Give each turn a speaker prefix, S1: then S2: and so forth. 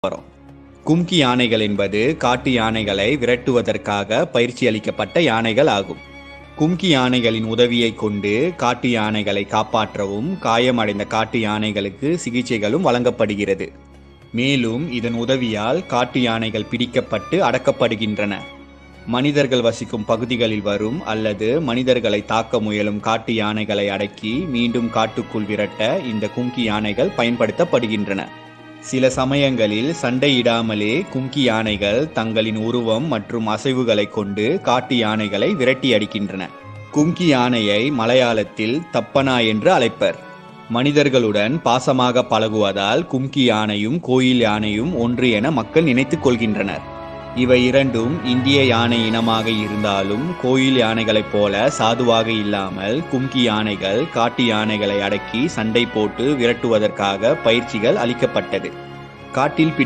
S1: வரும். கும்கி யானைகள் என்பது காட்டு யானைகளை விரட்டுவதற்காக பயிற்சி அளிக்கப்பட்ட யானைகள் ஆகும். கும்கி யானைகளின் உதவியை கொண்டு காட்டு யானைகளை காப்பாற்றவும் காயமடைந்த காட்டு யானைகளுக்கு சிகிச்சைகளும் வழங்கப்படுகிறது. மேலும் இதன் உதவியால் காட்டு யானைகள் பிடிக்கப்பட்டு அடக்கப்படுகின்றன. மனிதர்கள் வசிக்கும் பகுதிகளில் வரும் அல்லது மனிதர்களை தாக்க முயலும் காட்டு யானைகளை அடக்கி மீண்டும் காட்டுக்குள் விரட்ட இந்த கும்கி யானைகள் பயன்படுத்தப்படுகின்றன. சில சமயங்களில் சண்டையிடாமலே கும்கி யானைகள் தங்களின் உருவம் மற்றும் அசைவுகளை கொண்டு காட்டு யானைகளை விரட்டி அடிக்கின்றன. கும்கி யானையை மலையாளத்தில் தப்பனா என்று அழைப்பர். மனிதர்களுடன் பாசமாக பழகுவதால் கும்கி யானையும் கோயில் யானையும் ஒன்று என மக்கள் நினைத்துக் கொள்கின்றனர். இவை இரண்டும் இந்திய யானை இனமாக இருந்தாலும் கோயில் யானைகளைப் போல சாதுவாக இல்லாமல் கும்கி யானைகள் காட்டு யானைகளை அடக்கி சண்டை போட்டு விரட்டுவதற்காக பயிற்சிகள் அளிக்கப்பட்டது. காட்டில்